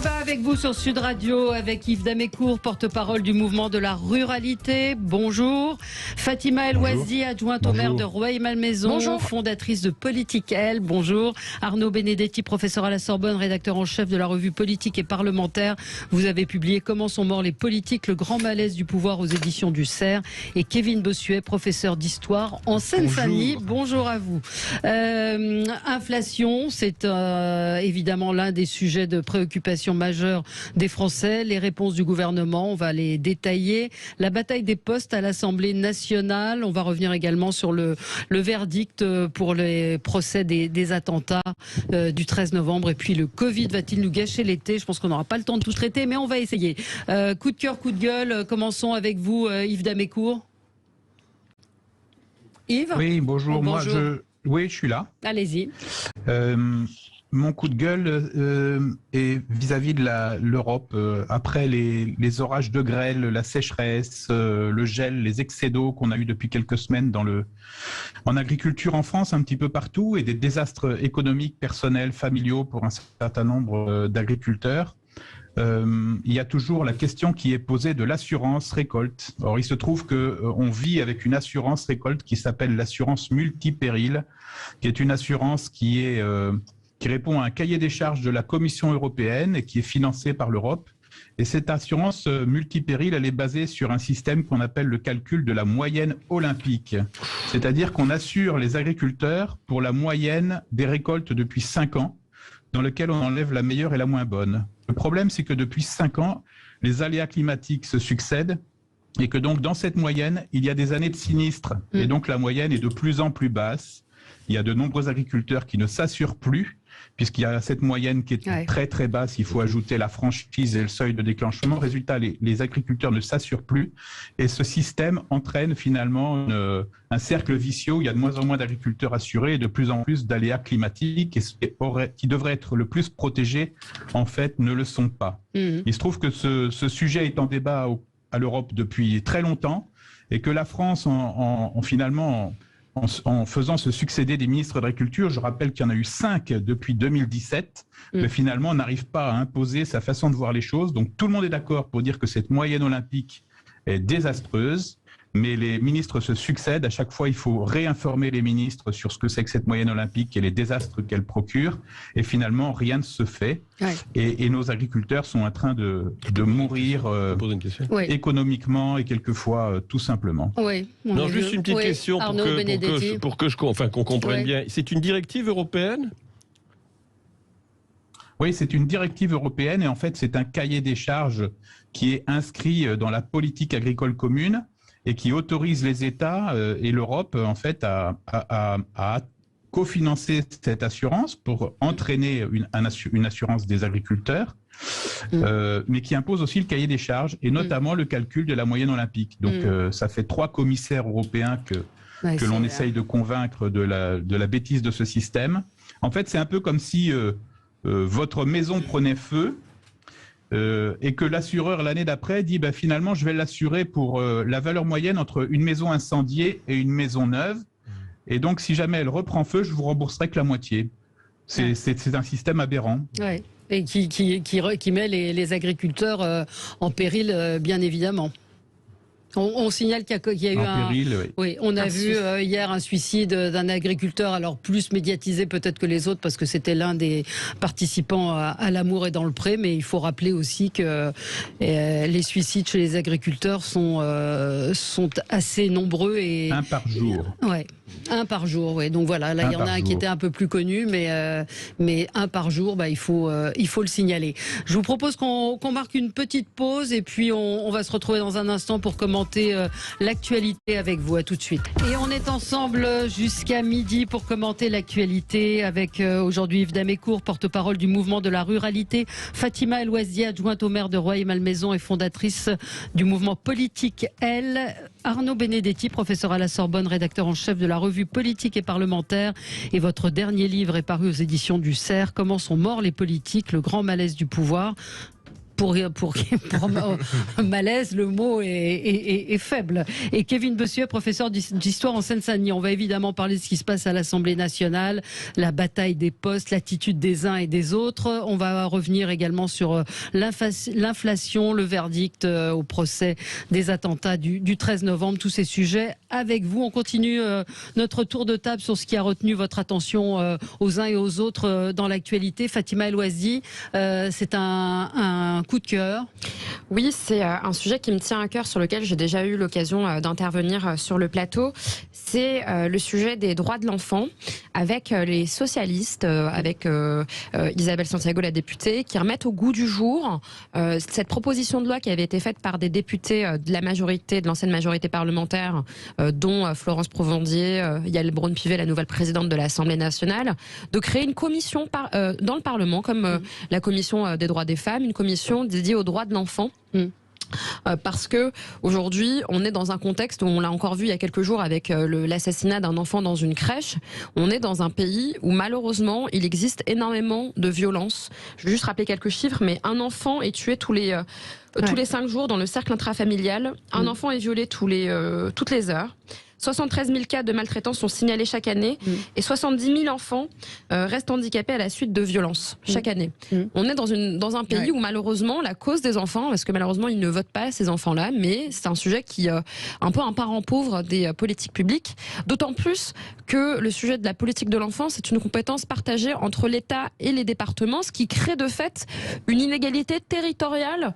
Débat avec vous sur Sud Radio avec Yves Damécourt, porte-parole du mouvement de la ruralité. Bonjour. Fatima El Ouazi, adjointe au maire de Rueil-Malmaison, fondatrice de Politique L. Bonjour. Arnaud Benedetti, professeur à la Sorbonne, rédacteur en chef de la revue Politique et Parlementaire. Vous avez publié Comment sont morts les politiques, le grand malaise du pouvoir aux éditions du CERF. Et Kevin Bossuet, professeur d'histoire en Seine-Saint-Denis. Bonjour à vous. Inflation, c'est évidemment l'un des sujets de préoccupation majeure des Français. Les réponses du gouvernement, on va les détailler. La bataille des postes à l'Assemblée nationale. On va revenir également sur le verdict pour les procès des attentats du 13 novembre. Et puis le Covid va-t-il nous gâcher l'été? Je pense qu'on n'aura pas le temps de tout traiter, mais on va essayer. Coup de cœur, coup de gueule. Commençons avec vous, Yves Damécourt. Yves? Oui, bonjour. Bonjour. Oui, je suis là. Allez-y. Mon coup de gueule est vis-à-vis de l'Europe. Après les orages de grêle, la sécheresse, le gel, les excès d'eau qu'on a eu depuis quelques semaines en agriculture en France, un petit peu partout, et des désastres économiques, personnels, familiaux pour un certain nombre d'agriculteurs. Il y a toujours la question qui est posée de l'assurance récolte. Or, il se trouve qu'on vit avec une assurance récolte qui s'appelle l'assurance multipéril, qui est une assurance qui répond à un cahier des charges de la Commission européenne et qui est financée par l'Europe. Et cette assurance multipéril, elle est basée sur un système qu'on appelle le calcul de la moyenne olympique. C'est-à-dire qu'on assure les agriculteurs pour la moyenne des récoltes depuis 5 ans, dans lequel on enlève la meilleure et la moins bonne. Le problème, c'est que depuis 5 ans, les aléas climatiques se succèdent et que donc dans cette moyenne, il y a des années de sinistres. Et donc la moyenne est de plus en plus basse. Il y a de nombreux agriculteurs qui ne s'assurent plus, puisqu'il y a cette moyenne qui est très très basse. Il faut ajouter la franchise et le seuil de déclenchement. Résultat, les agriculteurs ne s'assurent plus. Et ce système entraîne finalement un cercle vicieux où il y a de moins en moins d'agriculteurs assurés et de plus en plus d'aléas climatiques qui devraient être le plus protégés, en fait, ne le sont pas. Il se trouve que ce sujet est en débat à l'Europe depuis très longtemps et que la France, en faisant se succéder des ministres de l'Agriculture, je rappelle qu'il y en a eu 5 depuis 2017, mais finalement on n'arrive pas à imposer sa façon de voir les choses. Donc tout le monde est d'accord pour dire que cette moyenne olympique est désastreuse, mais les ministres se succèdent. À chaque fois, il faut réinformer les ministres sur ce que c'est que cette moyenne olympique et les désastres qu'elle procure. Et finalement, rien ne se fait. Et nos agriculteurs sont en train de mourir économiquement et quelquefois tout simplement. Non, juste une petite question pour qu'on comprenne bien. C'est une directive européenne ? Oui, c'est une directive européenne et en fait, c'est un cahier des charges qui est inscrit dans la politique agricole commune et qui autorise les États et l'Europe en fait à cofinancer cette assurance pour entraîner une assurance des agriculteurs, mais qui impose aussi le cahier des charges et notamment le calcul de la moyenne olympique. Donc ça fait 3 commissaires européens que l'on essaye de convaincre de la bêtise de ce système. En fait, c'est un peu comme si votre maison prenait feu et que l'assureur l'année d'après dit finalement je vais l'assurer pour la valeur moyenne entre une maison incendiée et une maison neuve, et donc si jamais elle reprend feu, je vous rembourserai que la moitié. C'est un système aberrant. Et qui met les agriculteurs en péril, bien évidemment. On signale qu'il y a eu on a vu hier un suicide d'un agriculteur, alors plus médiatisé peut-être que les autres parce que c'était l'un des participants à l'amour et dans le pré, mais il faut rappeler aussi que les suicides chez les agriculteurs sont assez nombreux. Un par jour. Un par jour, donc voilà, là il y en a un qui était un peu plus connu, mais un par jour, il faut le signaler. Je vous propose qu'on marque une petite pause et puis on va se retrouver dans un instant pour commenter l'actualité avec vous. À tout de suite. Et on est ensemble jusqu'à midi pour commenter l'actualité avec aujourd'hui Yves Damécourt, porte-parole du mouvement de la ruralité, Fatima El Ouazi, adjointe au maire de Rueil-Malmaison et fondatrice du mouvement Politique L, Arnaud Benedetti, professeur à la Sorbonne, rédacteur en chef de la revue Politique et Parlementaire, et votre dernier livre est paru aux éditions du CERF, Comment sont morts les politiques, le grand malaise du pouvoir. pour malaise, le mot est faible. Et Kevin Bossuet, professeur d'histoire en Seine-Saint-Denis. On va évidemment parler de ce qui se passe à l'Assemblée nationale, la bataille des postes, l'attitude des uns et des autres. On va revenir également sur l'inflation, le verdict au procès des attentats du 13 novembre, tous ces sujets avec vous. On continue notre tour de table sur ce qui a retenu votre attention aux uns et aux autres dans l'actualité. Fatima El-Ouazi, c'est un coup de cœur. Oui, c'est un sujet qui me tient à cœur, sur lequel j'ai déjà eu l'occasion d'intervenir sur le plateau. C'est le sujet des droits de l'enfant, avec les socialistes, avec Isabelle Santiago, la députée, qui remettent au goût du jour cette proposition de loi qui avait été faite par des députés de la majorité, de l'ancienne majorité parlementaire, dont Florence Provendier, Yael Braun-Pivet, la nouvelle présidente de l'Assemblée nationale, de créer une commission dans le Parlement, comme la commission des droits des femmes, une commission dédiée aux droits de l'enfant. Parce que aujourd'hui, on est dans un contexte où, on l'a encore vu il y a quelques jours avec l'assassinat d'un enfant dans une crèche. On est dans un pays où malheureusement il existe énormément de violences. Je vais juste rappeler quelques chiffres, mais un enfant est tué tous les 5 jours dans le cercle intrafamilial. Un enfant est violé toutes les heures. 73 000 cas de maltraitance sont signalés chaque année et 70 000 enfants restent handicapés à la suite de violences chaque année. On est dans un pays où malheureusement la cause des enfants, parce que malheureusement ils ne votent pas ces enfants-là, mais c'est un sujet qui est un peu un parent pauvre des politiques publiques, d'autant plus que le sujet de la politique de l'enfance est une compétence partagée entre l'État et les départements, ce qui crée de fait une inégalité territoriale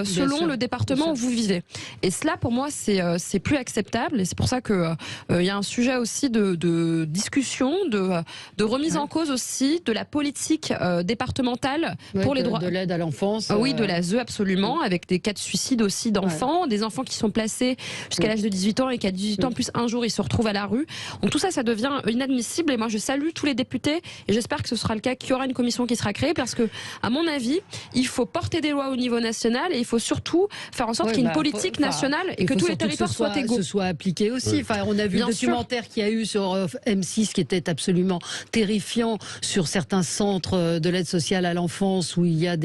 selon le département où vous vivez. Et cela pour moi c'est plus acceptable, et c'est pour ça que il y a un sujet aussi de discussion, de remise en cause aussi de la politique départementale pour les droits. De l'aide à l'enfance. Oui, de l'ASE, absolument, avec des cas de suicide aussi d'enfants, des enfants qui sont placés jusqu'à l'âge de 18 ans et qu'à 18 ans plus un jour, ils se retrouvent à la rue. Donc tout ça, ça devient inadmissible, et moi je salue tous les députés et j'espère que ce sera le cas, qu'il y aura une commission qui sera créée, parce que, à mon avis, il faut porter des lois au niveau national et il faut surtout faire en sorte qu'il y ait une politique nationale et que tous les territoires soient égaux. Que ce soit appliqué aussi. On a vu le documentaire qu'il y a eu sur M6 qui était absolument terrifiant sur certains centres de l'aide sociale à l'enfance où il y a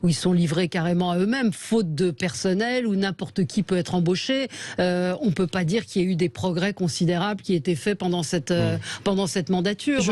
où ils sont livrés carrément à eux-mêmes, faute de personnel, où n'importe qui peut être embauché. On peut pas dire qu'il y a eu des progrès considérables qui étaient faits pendant cette mandature.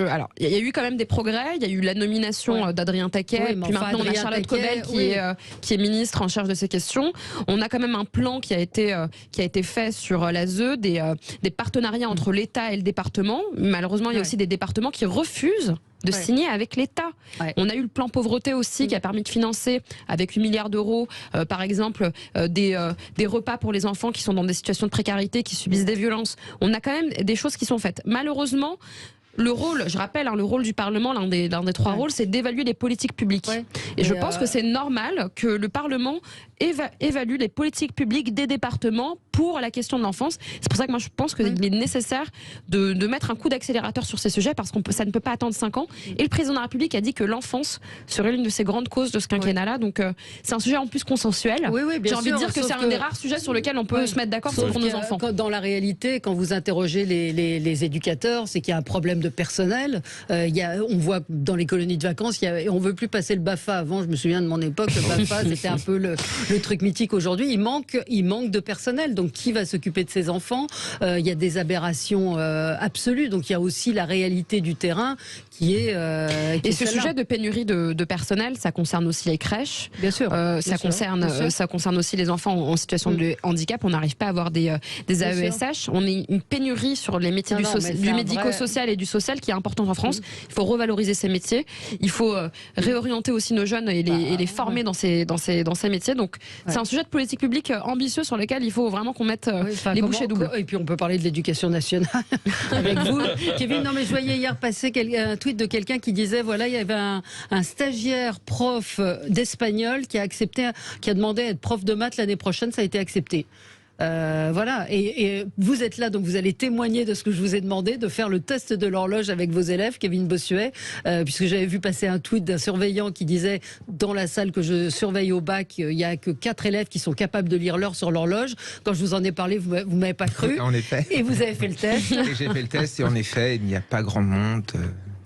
Alors, il y a eu quand même des progrès. Il y a eu la nomination d'Adrien Taquet, puis maintenant on a Charlotte Cobel qui est ministre en charge de ces questions. On a quand même un plan qui a été fait sur l'ASE, des partenariats entre l'État et le département. Malheureusement, il y a aussi des départements qui refusent de signer avec l'État. On a eu le plan pauvreté aussi qui a permis de financer avec 8 milliards d'euros, par exemple, des repas pour les enfants qui sont dans des situations de précarité, qui subissent des violences. On a quand même des choses qui sont faites. Malheureusement, le rôle, je rappelle, le rôle du Parlement, l'un des 3 rôles, c'est d'évaluer les politiques publiques. Et je pense que c'est normal que le Parlement évalue les politiques publiques des départements pour la question de l'enfance. C'est pour ça que moi je pense qu'il est nécessaire de mettre un coup d'accélérateur sur ces sujets, parce que ça ne peut pas attendre 5 ans. Et le président de la République a dit que l'enfance serait l'une de ses grandes causes de ce quinquennat-là. Donc c'est un sujet en plus consensuel. J'ai envie de dire que c'est un des rares sujets sur lesquels on peut se mettre d'accord pour nos enfants. Dans la réalité, quand vous interrogez les éducateurs, c'est qu'il y a un problème de personnel. On voit dans les colonies de vacances, on veut plus passer le BAFA. Avant, je me souviens de mon époque, le BAFA c'était un peu le truc mythique. Aujourd'hui, il manque de personnel. Donc qui va s'occuper de ces enfants? Il y a des aberrations absolues. Donc il y a aussi la réalité du terrain qui est et ce sujet de pénurie de personnel, ça concerne aussi les crèches. Bien sûr. Ça concerne aussi les enfants en situation de handicap. On n'arrive pas à avoir des AESH. On est une pénurie sur les métiers du médico-social et du social qui est importante en France. Il faut revaloriser ces métiers. Il faut réorienter aussi nos jeunes et les former dans ces métiers. Donc c'est un sujet de politique publique ambitieux sur lequel il faut vraiment qu'on mette les bouchées doubles. Et puis on peut parler de l'éducation nationale avec vous, Kevin. Non mais je voyais hier passer un tweet de quelqu'un qui disait voilà, il y avait un stagiaire prof d'espagnol qui a demandé à être prof de maths l'année prochaine, ça a été accepté. Voilà, et vous êtes là, donc vous allez témoigner de ce que je vous ai demandé, de faire le test de l'horloge avec vos élèves, Kevin Bossuet, puisque j'avais vu passer un tweet d'un surveillant qui disait dans la salle que je surveille au bac, il n'y a que 4 élèves qui sont capables de lire l'heure sur l'horloge. Quand je vous en ai parlé, vous ne m'avez pas cru. En effet. Et vous avez fait le test. Et j'ai fait le test, et en effet, il n'y a pas grand monde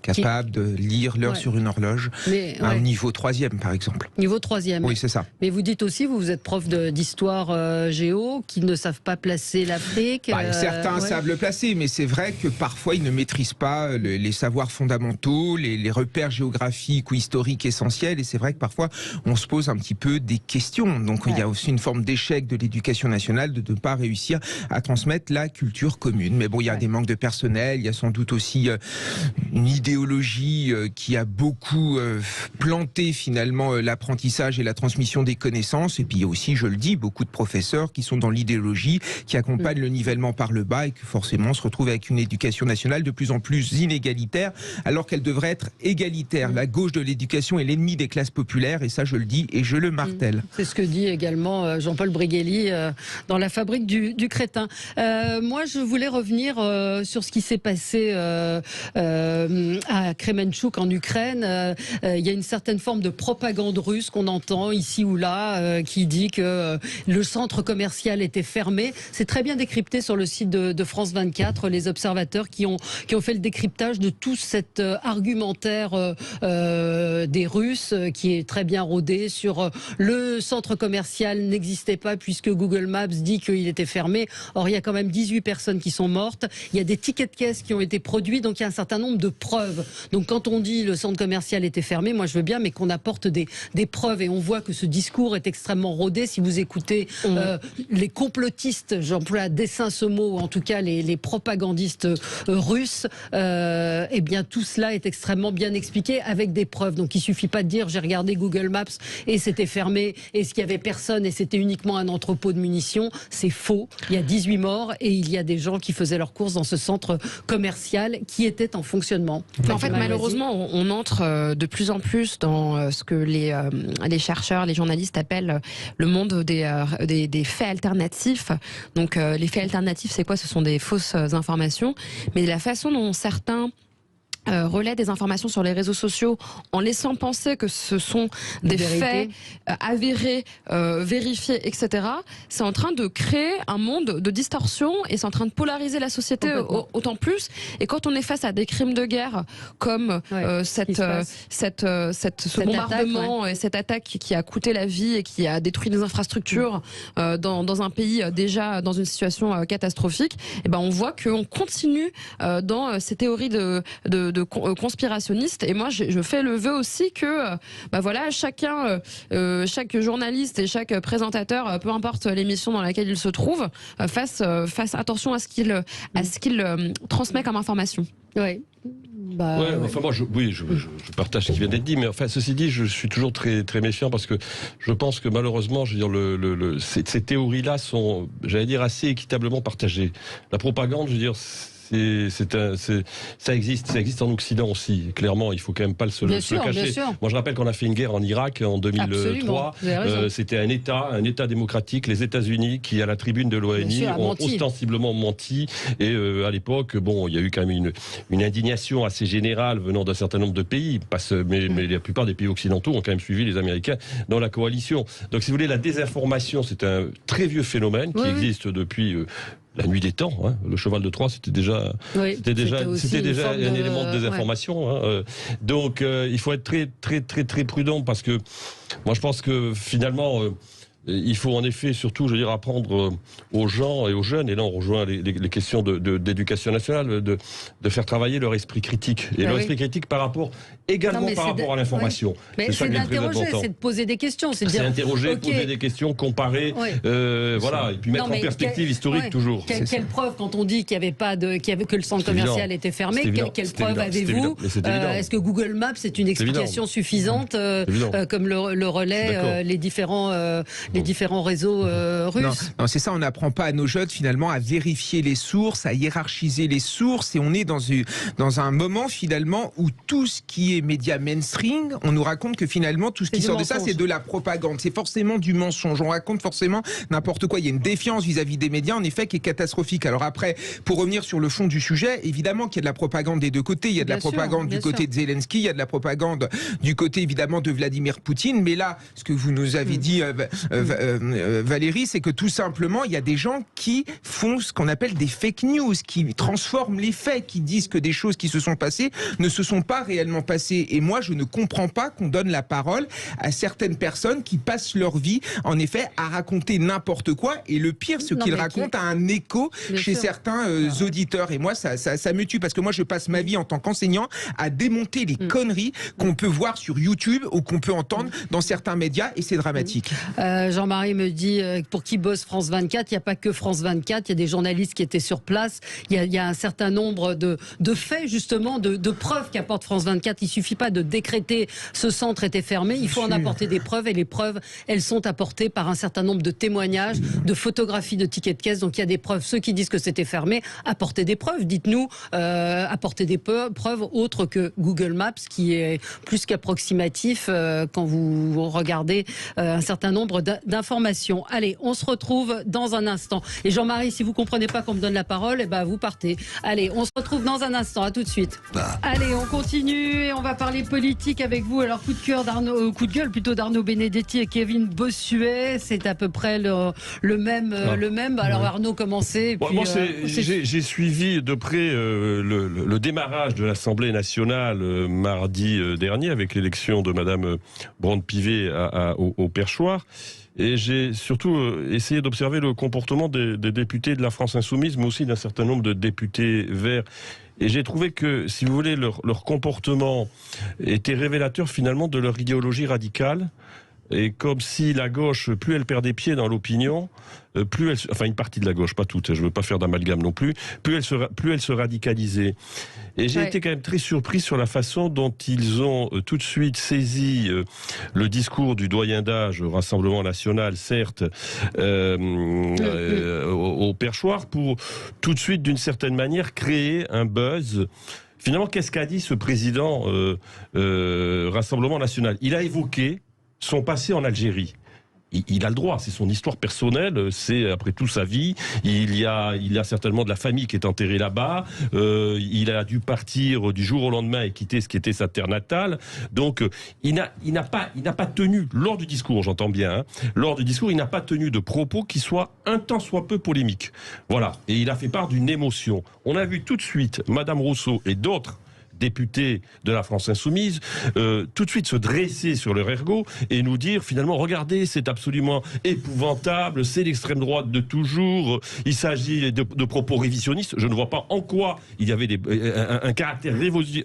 capable de lire l'heure sur une horloge, à un niveau 3e par exemple. Niveau 3e. Oui, c'est ça. Mais vous dites aussi, vous êtes prof d'histoire géo, qui ne savent pas placer l'Afrique. Certains savent le placer, mais c'est vrai que parfois ils ne maîtrisent pas les savoirs fondamentaux, les repères géographiques ou historiques essentiels, et c'est vrai que parfois on se pose un petit peu des questions. Donc il y a aussi une forme d'échec de l'éducation nationale de ne pas réussir à transmettre la culture commune. Mais bon, il y a des manques de personnel, il y a sans doute aussi une idéologie qui a beaucoup planté finalement l'apprentissage et la transmission des connaissances. Et puis il y a aussi, je le dis, beaucoup de professeurs qui sont dans l'idéologie, qui accompagnent le nivellement par le bas et que forcément on se retrouve avec une éducation nationale de plus en plus inégalitaire, alors qu'elle devrait être égalitaire. La gauche de l'éducation est l'ennemi des classes populaires, et ça je le dis et je le martèle. C'est ce que dit également Jean-Paul Brigelli dans La Fabrique du crétin. Moi je voulais revenir sur ce qui s'est passé à Kremenchuk en Ukraine. Il y a une certaine forme de propagande russe qu'on entend ici ou là qui dit que le centre commercial était fermé. C'est très bien décrypté sur le site de France 24, les observateurs qui ont fait le décryptage de tout cet argumentaire des Russes qui est très bien rodé sur le centre commercial n'existait pas puisque Google Maps dit qu'il était fermé. Or, il y a quand même 18 personnes qui sont mortes. Il y a des tickets de caisse qui ont été produits, donc il y a un certain nombre de preuves. Donc quand on dit le centre commercial était fermé, moi je veux bien, mais qu'on apporte des preuves. Et on voit que ce discours est extrêmement rodé. Si vous écoutez les complotistes, j'emploie à dessein ce mot, ou en tout cas les propagandistes russes, eh bien tout cela est extrêmement bien expliqué avec des preuves. Donc il suffit pas de dire j'ai regardé Google Maps et c'était fermé et qu'il y avait personne et c'était uniquement un entrepôt de munitions. C'est faux. Il y a 18 morts et il y a des gens qui faisaient leurs courses dans ce centre commercial qui était en fonctionnement. En fait, malheureusement, on entre de plus en plus dans ce que les chercheurs, les journalistes appellent le monde des faits alternatifs. Donc les faits alternatifs, c'est quoi? Ce sont des fausses informations. Mais la façon dont certains relaient des informations sur les réseaux sociaux en laissant penser que ce sont des faits avérés, vérifiés, etc. C'est en train de créer un monde de distorsion et c'est en train de polariser la société autant plus. Et quand on est face à des crimes de guerre comme ce bombardement et cette attaque qui a coûté la vie et qui a détruit des infrastructures dans un pays déjà dans une situation catastrophique, et ben on voit qu'on continue dans ces théories de conspirationnistes. Et moi je fais le vœu aussi que voilà, chaque journaliste et chaque présentateur, peu importe l'émission dans laquelle il se trouve, fasse attention à ce qu'il transmet comme information. Oui. Enfin moi, je partage ce qui vient d'être dit, mais enfin ceci dit, je suis toujours très très méfiant parce que je pense que malheureusement, je veux dire, ces théories-là sont, j'allais dire, assez équitablement partagées. La propagande, je veux dire, ça existe en Occident aussi. Clairement, il faut quand même pas se le cacher. Moi, je rappelle qu'on a fait une guerre en Irak en 2003. C'était un État démocratique, les États-Unis, qui à la tribune de l'ONU ont ostensiblement menti. Et à l'époque, bon, il y a eu quand même une indignation assez générale venant d'un certain nombre de pays. Mais la plupart des pays occidentaux ont quand même suivi les Américains dans la coalition. Donc, si vous voulez, la désinformation, c'est un très vieux phénomène qui existe depuis la nuit des temps, hein. Le cheval de Troie, c'était déjà un élément de désinformation. Hein. Donc, il faut être très, très, très, très prudent parce que moi, je pense que finalement, il faut en effet surtout, je veux dire, apprendre aux gens et aux jeunes, et là on rejoint les questions d'éducation nationale, de faire travailler leur esprit critique. Et leur esprit critique par rapport à l'information. Mais c'est d'interroger, c'est de poser des questions. C'est interroger, poser des questions, comparer, voilà, et puis mettre en perspective historique toujours. Quelle preuve quand on dit qu'il n'y avait pas que le centre commercial était fermé, quelle preuve avez-vous? Est-ce que Google Maps est une explication suffisante, comme le relais les différents réseaux russes? Non, c'est ça, on n'apprend pas à nos jeunes finalement à vérifier les sources, à hiérarchiser les sources, et on est dans un moment finalement où tout ce qui est média mainstream, on nous raconte que finalement tout ce qui sort de ça, c'est de la propagande, c'est forcément du mensonge, on raconte forcément n'importe quoi. Il y a une défiance vis-à-vis des médias en effet qui est catastrophique. Alors après, pour revenir sur le fond du sujet, évidemment qu'il y a de la propagande des deux côtés, il y a de la propagande du côté de Zelensky, il y a de la propagande du côté évidemment de Vladimir Poutine, mais là, ce que vous nous avez dit Valérie, c'est que tout simplement, il y a des gens qui font ce qu'on appelle des fake news, qui transforment les faits, qui disent que des choses qui se sont passées ne se sont pas réellement passées. Et moi, je ne comprends pas qu'on donne la parole à certaines personnes qui passent leur vie, en effet, à raconter n'importe quoi. Et le pire, ce qu'ils racontent a un écho chez certains auditeurs. Et moi, ça me tue, parce que moi, je passe ma vie en tant qu'enseignant à démonter les conneries qu'on peut voir sur YouTube ou qu'on peut entendre dans certains médias, et c'est dramatique. Jean-Marie me dit, pour qui bosse France 24, il n'y a pas que France 24, il y a des journalistes qui étaient sur place, il y a un certain nombre de faits, justement, de preuves qu'apporte France 24. Il ne suffit pas de décréter ce centre était fermé, il faut en apporter des preuves, et les preuves, elles sont apportées par un certain nombre de témoignages, de photographies de tickets de caisse. Donc il y a des preuves. Ceux qui disent que c'était fermé, apportez des preuves. Dites-nous, apportez des preuves autres que Google Maps, qui est plus qu'approximatif quand vous regardez un certain nombre d'informations. Allez, on se retrouve dans un instant. Et Jean-Marie, si vous comprenez pas qu'on me donne la parole, eh ben vous partez. Allez, on se retrouve dans un instant. À tout de suite. Allez, on continue et on va parler politique avec vous. Alors coup de gueule plutôt d'Arnaud Benedetti et Kevin Bossuet. C'est à peu près le même. Alors Arnaud, commencez. Moi, j'ai suivi de près le démarrage de l'Assemblée nationale mardi dernier avec l'élection de Madame Brand-Pivet au Perchoir. Et j'ai surtout essayé d'observer le comportement des députés de la France Insoumise, mais aussi d'un certain nombre de députés verts. Et j'ai trouvé que, si vous voulez, leur comportement était révélateur finalement de leur idéologie radicale. Et comme si la gauche, plus elle perd des pieds dans l'opinion, plus elle, enfin une partie de la gauche, pas toute, je veux pas faire d'amalgame non plus, plus elle se radicalisait. Et j'ai été quand même très surpris sur la façon dont ils ont tout de suite saisi le discours du doyen d'âge au Rassemblement national, certes, au Perchoir, pour tout de suite, d'une certaine manière, créer un buzz. Finalement, qu'est-ce qu'a dit ce président Rassemblement national? Il a évoqué son passé en Algérie. Il a le droit, c'est son histoire personnelle, c'est après tout sa vie. Il y a certainement de la famille qui est enterrée là-bas. Il a dû partir du jour au lendemain et quitter ce qui était sa terre natale. Donc, il n'a pas tenu, lors du discours, j'entends bien, lors du discours, il n'a pas tenu de propos qui soient un tant soit peu polémiques. Voilà. Et il a fait part d'une émotion. On a vu tout de suite Madame Rousseau et d'autres députés de la France Insoumise, tout de suite se dresser sur leur ergot et nous dire finalement, regardez, c'est absolument épouvantable, c'est l'extrême droite de toujours, il s'agit de propos révisionnistes. Je ne vois pas en quoi il y avait un caractère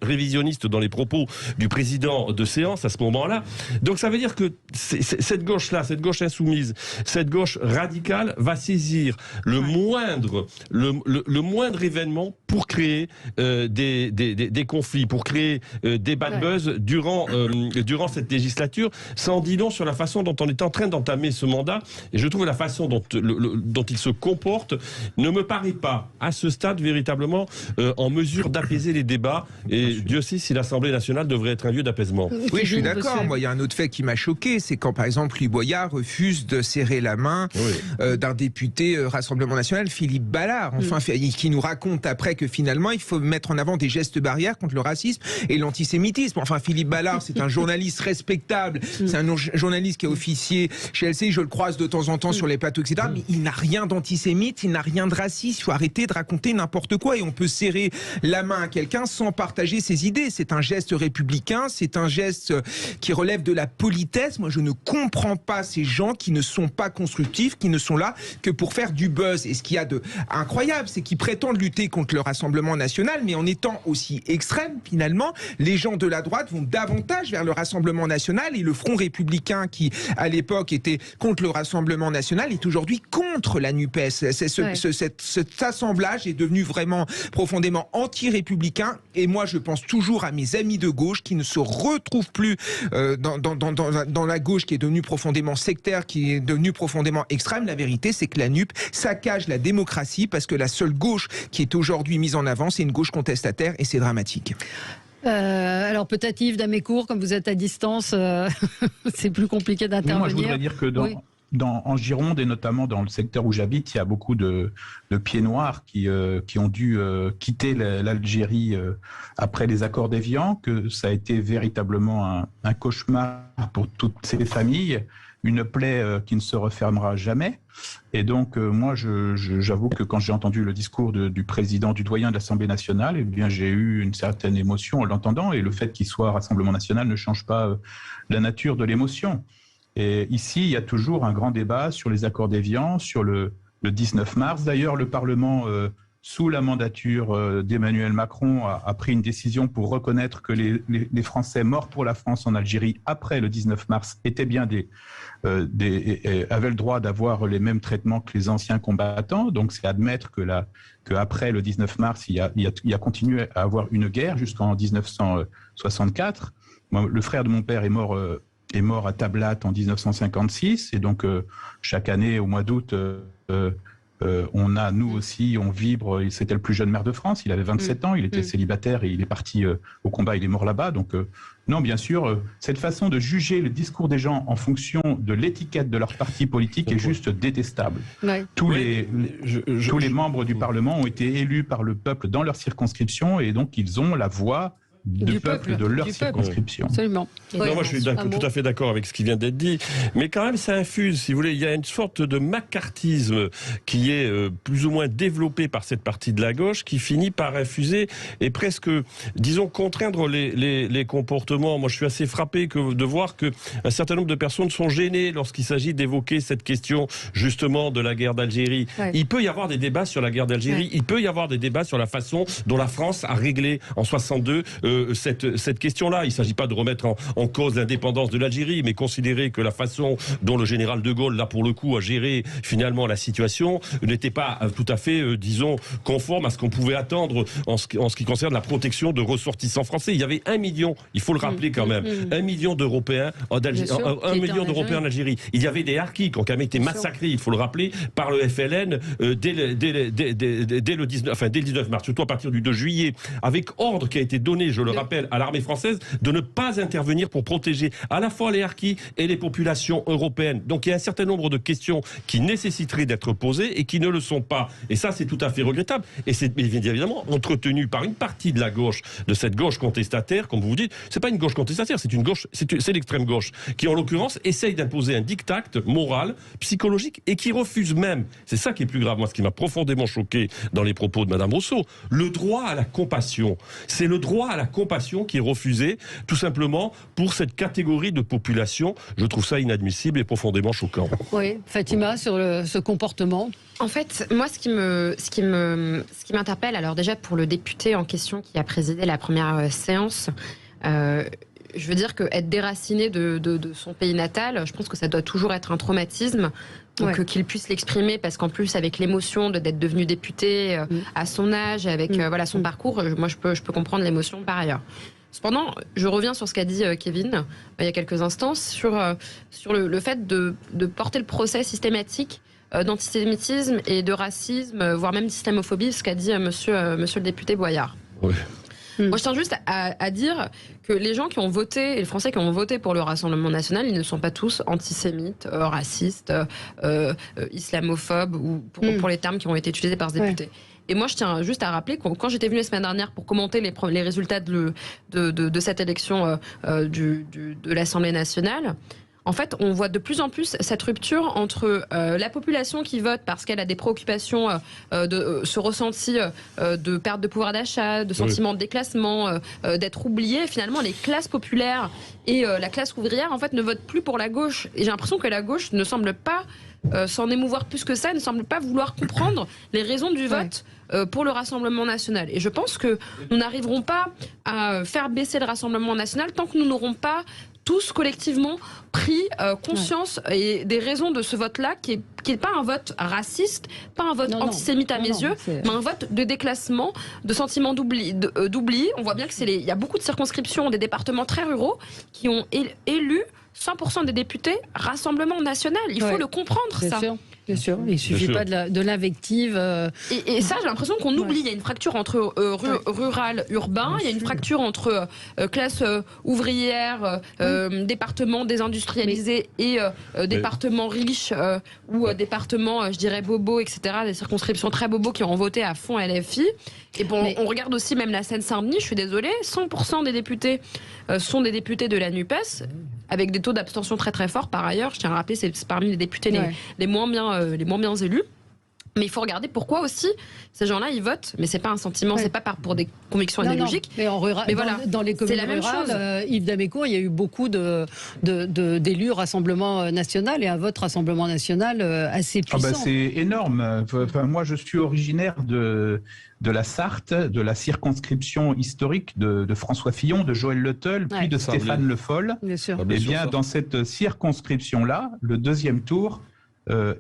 révisionniste dans les propos du président de séance à ce moment-là. Donc ça veut dire que cette gauche-là, cette gauche insoumise, cette gauche radicale va saisir le moindre événement pour créer des conflits, pour créer des bad buzz durant cette législature. Ça en dit long sur la façon dont on est en train d'entamer ce mandat. Et je trouve la façon dont il se comporte ne me paraît pas, à ce stade, véritablement en mesure d'apaiser les débats. Et Dieu sait si l'Assemblée nationale devrait être un lieu d'apaisement. Oui, je suis d'accord. Moi, il y a un autre fait qui m'a choqué, c'est quand, par exemple, Louis Boyard refuse de serrer la main d'un député Rassemblement national, Philippe Ballard, enfin, qui nous raconte après que finalement, il faut mettre en avant des gestes barrières contre le racisme et l'antisémitisme. Enfin, Philippe Ballard, c'est un journaliste respectable, c'est un journaliste qui a officié chez LCI, je le croise de temps en temps sur les plateaux, etc. Mais il n'a rien d'antisémite, il n'a rien de raciste. Il faut arrêter de raconter n'importe quoi, et on peut serrer la main à quelqu'un sans partager ses idées. C'est un geste républicain, c'est un geste qui relève de la politesse. Moi, je ne comprends pas ces gens qui ne sont pas constructifs, qui ne sont là que pour faire du buzz. Et ce qu'il y a de incroyable, c'est qu'ils prétendent lutter contre le Rassemblement national, mais en étant aussi extrêmes, finalement, les gens de la droite vont davantage vers le Rassemblement national, et le Front républicain, qui à l'époque était contre le Rassemblement national, est aujourd'hui contre la NUPES. Cet assemblage est devenu vraiment profondément anti-républicain, et moi je pense toujours à mes amis de gauche qui ne se retrouvent plus dans la gauche qui est devenue profondément sectaire, qui est devenue profondément extrême. La vérité, c'est que la NUP saccage la démocratie, parce que la seule gauche qui est aujourd'hui mise en avant, c'est une gauche contestataire, et c'est dramatique. Alors peut-être Yves Damécourt, comme vous êtes à distance, c'est plus compliqué d'intervenir. Moi, je voudrais dire que en Gironde, et notamment dans le secteur où j'habite, il y a beaucoup de pieds noirs qui ont dû quitter l'Algérie après les accords d'Évian, que ça a été véritablement un cauchemar pour toutes ces familles. une plaie qui ne se refermera jamais. Et donc, moi, j'avoue que quand j'ai entendu le discours du président, du doyen de l'Assemblée nationale, eh bien, j'ai eu une certaine émotion en l'entendant. Et le fait qu'il soit Rassemblement national ne change pas la nature de l'émotion. Et ici, il y a toujours un grand débat sur les accords d'Évian, sur le 19 mars. D'ailleurs, le Parlement, sous la mandature d'Emmanuel Macron, a pris une décision pour reconnaître que les Français morts pour la France en Algérie après le 19 mars étaient bien avaient le droit d'avoir les mêmes traitements que les anciens combattants. Donc, c'est admettre qu'après le 19 mars, il y a continué à avoir une guerre jusqu'en 1964. Moi, le frère de mon père est mort à Tablat en 1956. Et donc, chaque année, au mois d'août, nous aussi, on vibre. C'était le plus jeune maire de France. Il avait 27 ans. Il était célibataire et il est parti au combat. Il est mort là-bas. Donc, non, bien sûr, cette façon de juger le discours des gens en fonction de l'étiquette de leur parti politique est juste détestable. Ouais. Tous les membres du Parlement ont été élus par le peuple dans leur circonscription et donc ils ont la voix du peuple de leur circonscription. Absolument. Non, moi je suis tout à fait d'accord avec ce qui vient d'être dit, mais quand même ça infuse, si vous voulez, il y a une sorte de macartisme qui est plus ou moins développé par cette partie de la gauche qui finit par infuser et presque, disons, contraindre les comportements. Moi je suis assez frappé de voir qu'un certain nombre de personnes sont gênées lorsqu'il s'agit d'évoquer cette question justement de la guerre d'Algérie. Ouais. Il peut y avoir des débats sur la guerre d'Algérie, il peut y avoir des débats sur la façon dont la France a réglé en 62 cette question-là. Il ne s'agit pas de remettre en cause l'indépendance de l'Algérie, mais considérer que la façon dont le général de Gaulle, là pour le coup, a géré finalement la situation n'était pas tout à fait, disons, conforme à ce qu'on pouvait attendre en ce qui concerne la protection de ressortissants français. Il y avait 1 million, il faut le rappeler quand même, 1 million d'Européens en Algérie. Il y avait des harkis qui ont quand même été massacrés, il faut le rappeler, par le FLN dès le 19 mars, surtout à partir du 2 juillet, avec ordre qui a été donné, je le rappelle, à l'armée française de ne pas intervenir pour protéger à la fois les harkis et les populations européennes. Donc il y a un certain nombre de questions qui nécessiteraient d'être posées et qui ne le sont pas. Et ça, c'est tout à fait regrettable. Et c'est évidemment entretenu par une partie de la gauche, de cette gauche contestataire, comme vous vous dites. C'est pas une gauche contestataire, c'est une gauche, c'est l'extrême gauche, qui en l'occurrence essaye d'imposer un diktat moral, psychologique, et qui refuse même, c'est ça qui est plus grave, moi ce qui m'a profondément choqué dans les propos de Madame Rousseau, le droit à la compassion. C'est le droit à la compassion qui est refusé, tout simplement pour cette catégorie de population. Je trouve ça inadmissible et profondément choquant. Oui, Fatima, sur ce comportement. En fait, moi, ce qui m'interpelle, alors déjà pour le député en question qui a présidé la première séance, je veux dire qu'être déraciné de son pays natal, je pense que ça doit toujours être un traumatisme. Donc qu'il puisse l'exprimer, parce qu'en plus avec l'émotion d'être devenu député à son âge, avec voilà son parcours, moi je peux comprendre l'émotion par ailleurs. Cependant, je reviens sur ce qu'a dit Kevin il y a quelques instants sur le fait de porter le procès systématique d'antisémitisme et de racisme, voire même d'islamophobie, ce qu'a dit monsieur le député Boyard. Oui. Moi, je tiens juste à dire que les gens qui ont voté, et les Français qui ont voté pour le Rassemblement national, ils ne sont pas tous antisémites, racistes, islamophobes, ou pour les termes qui ont été utilisés par ce député. Et moi, je tiens juste à rappeler que quand j'étais venue la semaine dernière pour commenter les résultats de cette élection de l'Assemblée nationale, en fait, on voit de plus en plus cette rupture entre la population qui vote parce qu'elle a des préoccupations, ce ressenti de perte de pouvoir d'achat, de sentiment de déclassement, d'être oublié. Finalement, les classes populaires et la classe ouvrière, en fait, ne votent plus pour la gauche. Et j'ai l'impression que la gauche ne semble pas s'en émouvoir plus que ça, ne semble pas vouloir comprendre les raisons du vote pour le Rassemblement national. Et je pense que nous n'arriverons pas à faire baisser le Rassemblement national tant que nous n'aurons pas tous collectivement pris conscience et des raisons de ce vote-là, qui est pas un vote raciste, pas un vote antisémite à mes yeux, mais un vote de déclassement, de sentiment d'oubli. On voit bien que il y a beaucoup de circonscriptions, des départements très ruraux qui ont élu 100% des députés Rassemblement national. Il faut le comprendre, ça. Sûr. Bien sûr, il ne suffit pas de l'invective. Et ça, j'ai l'impression qu'on oublie. Il y a une fracture entre rural, urbain, il y a une fracture entre classe ouvrière, département désindustrialisé et département riche ou département, je dirais, bobo, etc. Des circonscriptions très bobo qui ont voté à fond LFI. Et bon, on regarde aussi même la Seine-Saint-Denis, je suis désolée, 100% des députés sont des députés de la NUPES, avec des taux d'abstention très très forts par ailleurs. Je tiens à rappeler, c'est parmi les députés les moins bien élus. Mais il faut regarder pourquoi aussi ces gens-là ils votent, mais c'est pas un sentiment, c'est pas pour des convictions idéologiques. Mais en rural, dans les communes rurales, Yves Damécourt, il y a eu beaucoup d'élus Rassemblement National et un vote Rassemblement National assez puissant. C'est énorme. Enfin, moi, je suis originaire de la Sarthe, de la circonscription historique de François Fillon, de Joël Leteul, puis de Stéphane Le Foll. Bien sûr. Eh bien, dans cette circonscription-là, le deuxième tour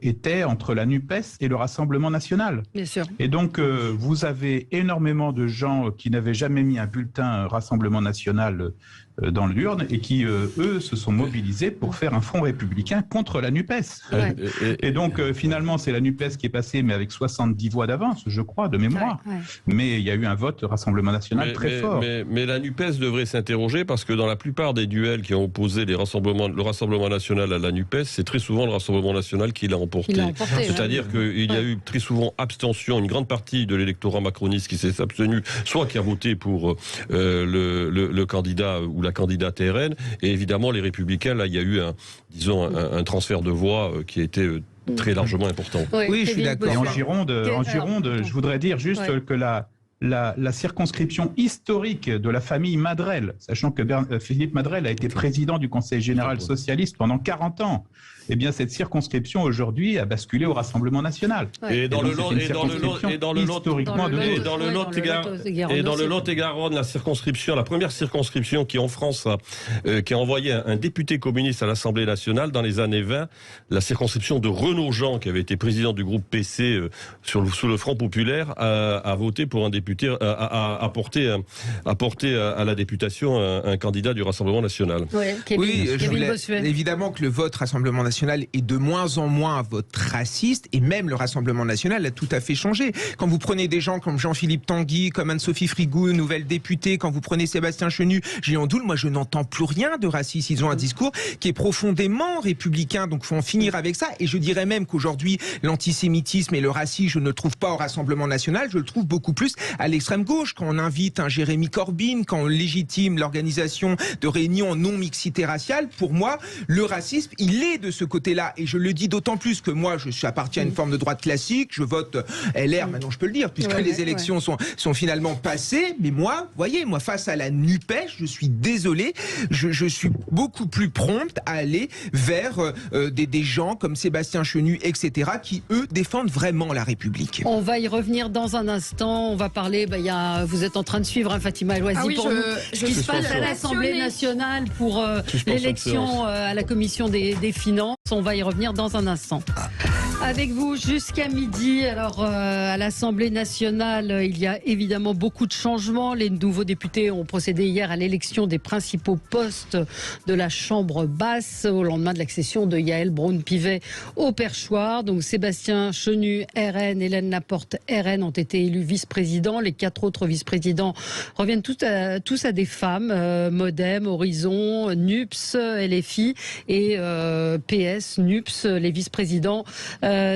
était entre la NUPES et le Rassemblement National. Bien sûr. Et donc, vous avez énormément de gens qui n'avaient jamais mis un bulletin Rassemblement National dans l'urne et qui, eux, se sont mobilisés pour faire un front républicain contre la NUPES. Ouais. Et donc, finalement, c'est la NUPES qui est passée, mais avec 70 voix d'avance, je crois, de mémoire. Mais il y a eu un vote Rassemblement National très fort. Mais la NUPES devrait s'interroger parce que dans la plupart des duels qui ont opposé le Rassemblement National à la NUPES, c'est très souvent le Rassemblement National qui l'a emporté. C'est-à-dire qu'il y a eu très souvent abstention, une grande partie de l'électorat macroniste qui s'est abstenu, soit qui a voté pour le candidat ou la candidate RN, et évidemment les Républicains, là il y a eu un transfert de voix qui a été très largement important. Oui, je suis d'accord. Et en Gironde, je voudrais dire juste que la circonscription historique de la famille Madrelle, sachant que Philippe Madrelle a été président du Conseil général socialiste pendant 40 ans, eh bien cette circonscription aujourd'hui a basculé au Rassemblement National. Et dans le Lot-et-Garonne, la première circonscription qui en France qui a envoyé un député communiste à l'Assemblée nationale dans les années 20, la circonscription de Renaud-Jean, qui avait été président du groupe PC sous le Front populaire, a voté pour un député, a porté à la députation un candidat du Rassemblement national. Évidemment que le vote Rassemblement National est de moins en moins un vote raciste, et même le Rassemblement National a tout à fait changé. Quand vous prenez des gens comme Jean-Philippe Tanguy, comme Anne-Sophie Frigou, nouvelle députée, quand vous prenez Sébastien Chenu, Julien Doul, moi je n'entends plus rien de raciste. Ils ont un discours qui est profondément républicain, donc il faut en finir avec ça. Et je dirais même qu'aujourd'hui, l'antisémitisme et le racisme, je ne le trouve pas au Rassemblement National, je le trouve beaucoup plus à l'extrême gauche. Quand on invite un Jérémy Corbyn, quand on légitime l'organisation de réunions non mixité raciale, pour moi, le racisme, il est de ce côté-là. Et je le dis d'autant plus que moi, je appartiens à une forme de droite classique, je vote LR, maintenant je peux le dire, puisque les élections sont finalement passées. Mais moi, voyez, face à la NUPES, je suis désolé, je suis beaucoup plus prompte à aller vers des gens comme Sébastien Chenu, etc., qui, eux, défendent vraiment la République. On va y revenir dans un instant. On va parler, vous êtes en train de suivre Fatima El-Ouazi pour nous. Ce qui se passe à l'Assemblée nationale pour l'élection à la commission des finances. On va y revenir dans un instant. Avec vous jusqu'à midi. Alors, à l'Assemblée nationale, il y a évidemment beaucoup de changements. Les nouveaux députés ont procédé hier à l'élection des principaux postes de la Chambre basse au lendemain de l'accession de Yaël Braun-Pivet au perchoir. Donc, Sébastien Chenu, RN, Hélène Laporte, RN, ont été élus vice-présidents. Les 4 autres vice-présidents reviennent tous à des femmes. Modem, Horizon, NUPS, LFI et PS, NUPS, les vice-présidents.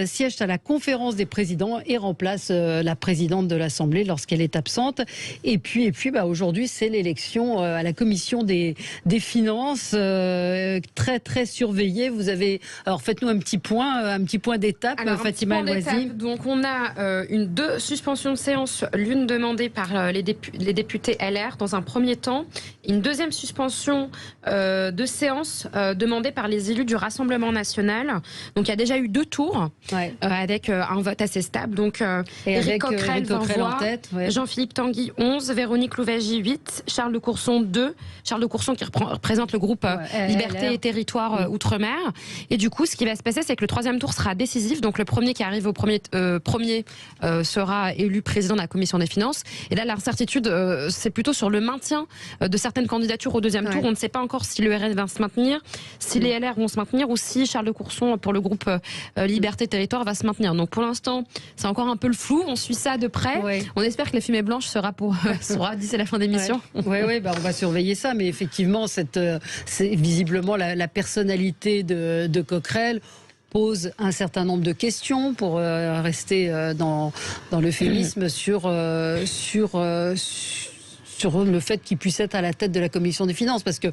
Siège à la conférence des présidents et remplace la présidente de l'Assemblée lorsqu'elle est absente. Et puis aujourd'hui, c'est l'élection à la commission des finances, très très surveillée. Vous avez, alors faites-nous un petit point d'étape, Fatima El-Ouazi. Donc on a deux suspensions de séance, l'une demandée par les députés LR dans un premier temps, une deuxième suspension de séance demandée par les élus du Rassemblement National. Donc il y a déjà eu 2 tours. Avec un vote assez stable. Donc, Éric Coquerel 20 voix, Jean-Philippe Tanguy 11, Véronique Louwagie 8, Charles de Courson 2. Charles de Courson qui représente le groupe Liberté et Territoire Outre-mer. Et du coup, ce qui va se passer, c'est que le 3e tour sera décisif. Donc, le premier qui arrive au premier sera élu président de la Commission des finances. Et là, l'incertitude, c'est plutôt sur le maintien de certaines candidatures au 2e tour. On ne sait pas encore si le RN va se maintenir, si les LR vont se maintenir ou si Charles de Courson, pour le groupe Liberté liberté territoire va se maintenir. Donc pour l'instant, c'est encore un peu le flou. On suit ça de près. Ouais. On espère que la fumée blanche sera d'ici la fin d'émission. Oui, on va surveiller ça. Mais effectivement, c'est visiblement la personnalité de Coquerel pose un certain nombre de questions pour rester dans l'euphémisme sur le fait qu'il puisse être à la tête de la commission des finances, parce que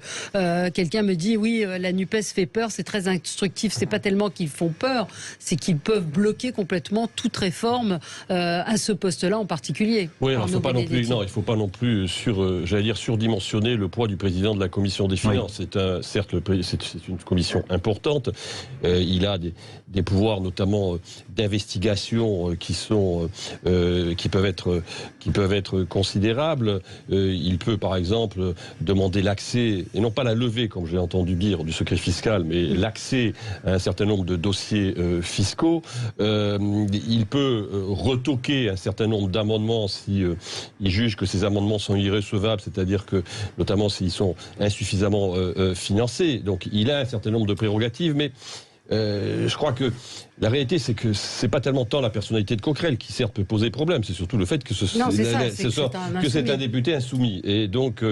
quelqu'un me dit oui, la NUPES fait peur, c'est très instructif. C'est pas tellement qu'ils font peur, c'est qu'ils peuvent bloquer complètement toute réforme à ce poste-là en particulier. Oui, alors il ne faut pas non plus surdimensionner le poids du président de la commission des finances. Oui. Certes, c'est une commission importante. Il a des pouvoirs notamment d'investigation qui peuvent être considérables. Il peut, par exemple, demander l'accès, et non pas la levée, comme j'ai entendu dire, du secret fiscal, mais l'accès à un certain nombre de dossiers fiscaux. Il peut retoquer un certain nombre d'amendements si il juge que ces amendements sont irrecevables, c'est-à-dire que, notamment s'ils sont insuffisamment financés. Donc, il a un certain nombre de prérogatives, mais je crois que la réalité, c'est que c'est pas tellement tant la personnalité de Coquerel qui, certes, peut poser problème, c'est surtout le fait que c'est un député insoumis. Et donc,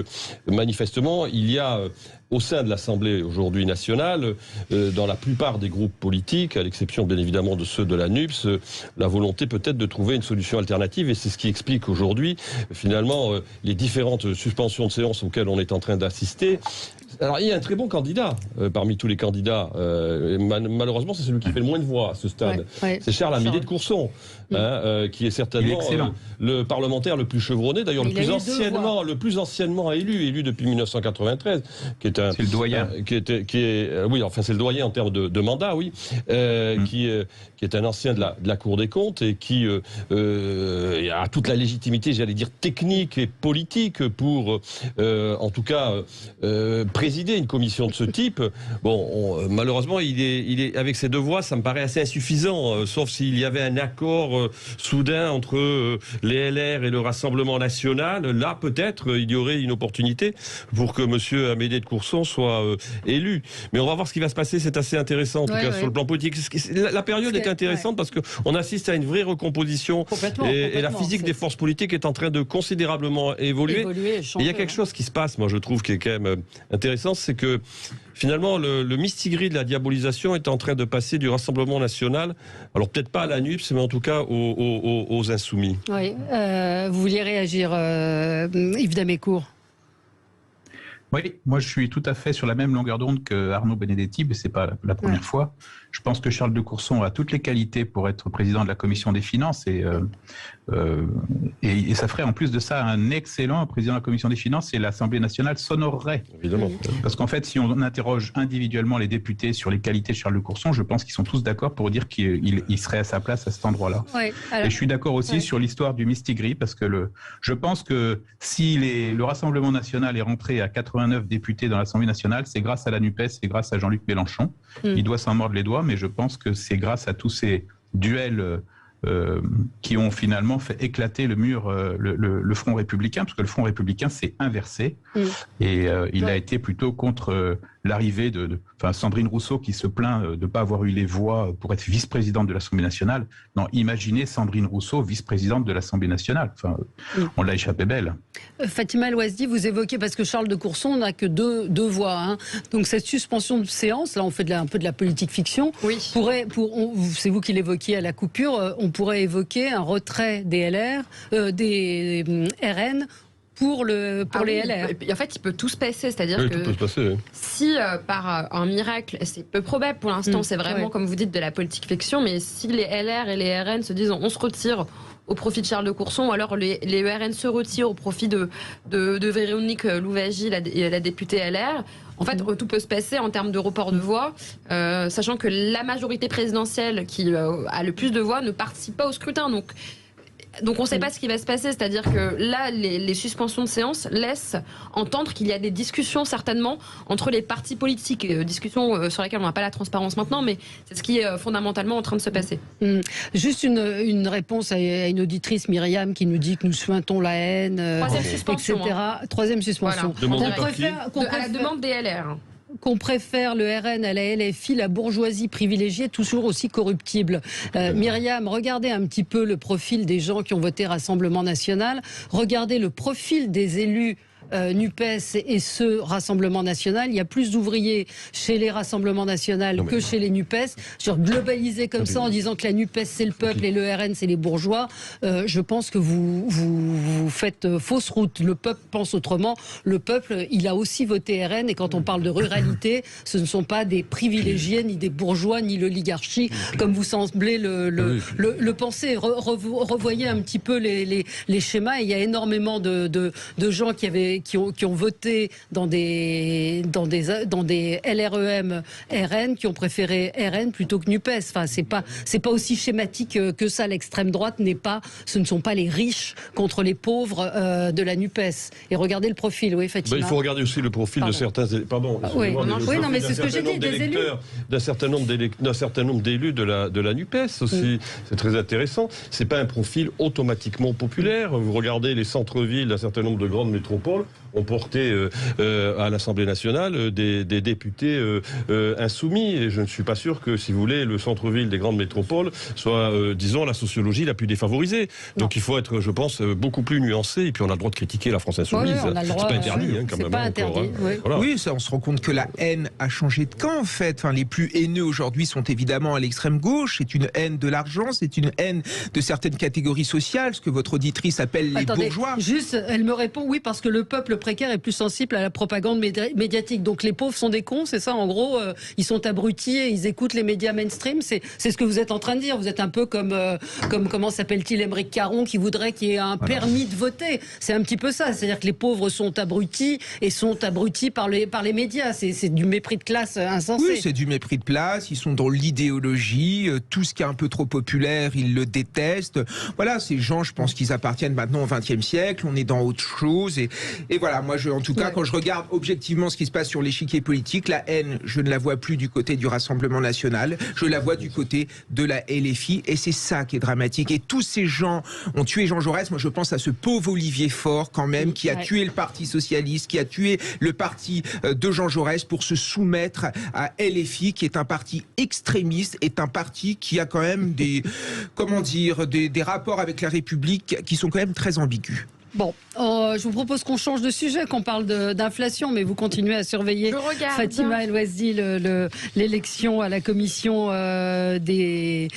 manifestement, il y a au sein de l'Assemblée aujourd'hui nationale, dans la plupart des groupes politiques, à l'exception bien évidemment de ceux de la NUPES, la volonté peut-être de trouver une solution alternative, et c'est ce qui explique aujourd'hui, finalement, les différentes suspensions de séance auxquelles on est en train d'assister. Alors, il y a un très bon candidat parmi tous les candidats. Malheureusement, c'est celui qui fait le moins de voix à ce stade. Ouais. C'est Charles Amédée de Courson, qui est certainement le parlementaire le plus chevronné, d'ailleurs le plus anciennement élu depuis 1993, qui est un... C'est le doyen. C'est le doyen en termes de mandat, oui. Qui est un ancien de la Cour des comptes et qui a toute la légitimité, j'allais dire, technique et politique pour, en tout cas, présider une commission de ce type. Bon, malheureusement, il est avec ses 2 voix, ça me paraît assez insuffisant, sauf s'il y avait un accord soudain entre les LR et le Rassemblement national. Là, peut-être, il y aurait une opportunité pour que M. Amédée de Courson soit élu. Mais on va voir ce qui va se passer. C'est assez intéressant, en tout cas, sur le plan politique. La période est intéressante parce qu'on assiste à une vraie recomposition et la physique des forces politiques est en train de considérablement évoluer. Il y a quelque chose qui se passe, moi, je trouve, qui est quand même intéressant, c'est que finalement, le mistigris de la diabolisation est en train de passer du Rassemblement national, alors peut-être pas à la NUPES, mais en tout cas aux Insoumis. Oui. Vous vouliez réagir, Yves Damécourt? Oui, moi je suis tout à fait sur la même longueur d'onde que Arnaud Benedetti, mais c'est pas la première fois. Je pense que Charles de Courson a toutes les qualités pour être président de la Commission des Finances et ça ferait en plus de ça un excellent président de la Commission des Finances et l'Assemblée nationale s'honorerait. Évidemment. Parce qu'en fait, si on interroge individuellement les députés sur les qualités de Charles de Courson, je pense qu'ils sont tous d'accord pour dire qu'il serait à sa place à cet endroit-là. Ouais, et je suis d'accord aussi sur l'histoire du mistigris parce que je pense que si le Rassemblement national est rentré à 89 députés dans l'Assemblée nationale, c'est grâce à la NUPES, c'est grâce à Jean-Luc Mélenchon. Il doit s'en mordre les doigts, mais je pense que c'est grâce à tous ces duels qui ont finalement fait éclater le mur, le Front républicain, parce que le Front républicain s'est inversé et il a été plutôt contre l'arrivée de Sandrine Rousseau qui se plaint de ne pas avoir eu les voix pour être vice-présidente de l'Assemblée nationale. Non, imaginez Sandrine Rousseau, vice-présidente de l'Assemblée nationale. On l'a échappé belle. Fatima El Ouazdi, vous évoquez, parce que Charles de Courson n'a que deux voix. Hein. Donc cette suspension de séance, là on fait un peu de la politique fiction, c'est vous qui l'évoquiez à la coupure, on pourrait évoquer un retrait des LR, des RN, pour les LR. En fait, il peut tout se passer, c'est-à-dire que si par un miracle, c'est peu probable pour l'instant, c'est vraiment, comme vous dites, de la politique fiction, mais si les LR et les RN se disent on se retire au profit de Charles de Courson, ou alors les RN se retirent au profit de Véronique Louwagie, la députée LR, en fait, tout peut se passer en termes de report de voix, sachant que la majorité présidentielle qui a le plus de voix ne participe pas au scrutin. Donc on ne sait pas ce qui va se passer, c'est-à-dire que là, les suspensions de séance laissent entendre qu'il y a des discussions certainement entre les partis politiques, discussions sur lesquelles on n'a pas la transparence maintenant, mais c'est ce qui est fondamentalement en train de se passer. Juste une réponse à une auditrice, Myriam, qui nous dit que nous suintons la haine, Troisième suspension, etc. Troisième suspension. Voilà. À la demande des LR. qu'on préfère le RN à la LFI, la bourgeoisie privilégiée, toujours aussi corruptible. Myriam, regardez un petit peu le profil des gens qui ont voté Rassemblement National. Regardez le profil des élus NUPES et ce Rassemblement National. Il y a plus d'ouvriers chez les Rassemblements National que chez les NUPES. Sur globaliser comme ça en disant que la NUPES c'est le peuple et le RN c'est les bourgeois, je pense que vous faites fausse route. Le peuple pense autrement. Le peuple, il a aussi voté RN et quand on parle de ruralité, ce ne sont pas des privilégiés, ni des bourgeois, ni l'oligarchie, comme vous semblez le penser. Revoyez un petit peu les schémas. Il y a énormément de gens qui ont voté dans des LREM RN, qui ont préféré RN plutôt que NUPES. Enfin, c'est pas aussi schématique que ça. L'extrême droite ce ne sont pas les riches contre les pauvres de la NUPES. Et regardez le profil, oui, Fatima. Il faut regarder aussi le profil de certains. Pardon. Oui, non, mais c'est ce que j'ai dit, des élus. D'un certain nombre d'élus de la NUPES aussi. C'est très intéressant. C'est pas un profil automatiquement populaire. Vous regardez les centres-villes d'un certain nombre de grandes métropoles. ont porté à l'Assemblée nationale des députés insoumis. Et je ne suis pas sûr que, si vous voulez, le centre-ville des grandes métropoles soit, disons, la sociologie la plus défavorisée. Non. Donc il faut être, je pense, beaucoup plus nuancé. Et puis on a le droit de critiquer la France insoumise. Oui, c'est pas interdit, quand même. C'est pas interdit. Encore, oui. Voilà. Oui, ça, on se rend compte que la haine a changé de camp, en fait. Enfin, les plus haineux aujourd'hui sont évidemment à l'extrême gauche. C'est une haine de l'argent, c'est une haine de certaines catégories sociales, ce que votre auditrice appelle les bourgeois. Juste, elle me répond oui, parce que le peuple précaire est plus sensible à la propagande médiatique. Donc les pauvres sont des cons, c'est ça, en gros, ils sont abrutis et ils écoutent les médias mainstream. C'est ce que vous êtes en train de dire. Vous êtes un peu comme comment s'appelle-t-il, Émeric Caron, qui voudrait qu'il y ait un permis de voter. C'est un petit peu ça. C'est-à-dire que les pauvres sont abrutis et sont abrutis par les médias. C'est du mépris de classe insensé. Oui, c'est du mépris de place. Ils sont dans l'idéologie. Tout ce qui est un peu trop populaire, ils le détestent. Voilà, ces gens, je pense qu'ils appartiennent maintenant au XXe siècle. On est dans autre chose. Et voilà, moi, en tout cas, quand je regarde objectivement ce qui se passe sur l'échiquier politique, la haine, je ne la vois plus du côté du Rassemblement national. Je la vois du côté de la LFI. Et c'est ça qui est dramatique. Et tous ces gens ont tué Jean Jaurès. Moi, je pense à ce pauvre Olivier Faure, quand même, qui a tué le Parti socialiste, qui a tué le parti de Jean Jaurès pour se soumettre à LFI, qui est un parti extrémiste, est un parti qui a quand même des rapports avec la République qui sont quand même très ambigus. Bon, je vous propose qu'on change de sujet, qu'on parle d'inflation, mais vous continuez à surveiller, Fatima El Ouezdi, l'élection à la commission des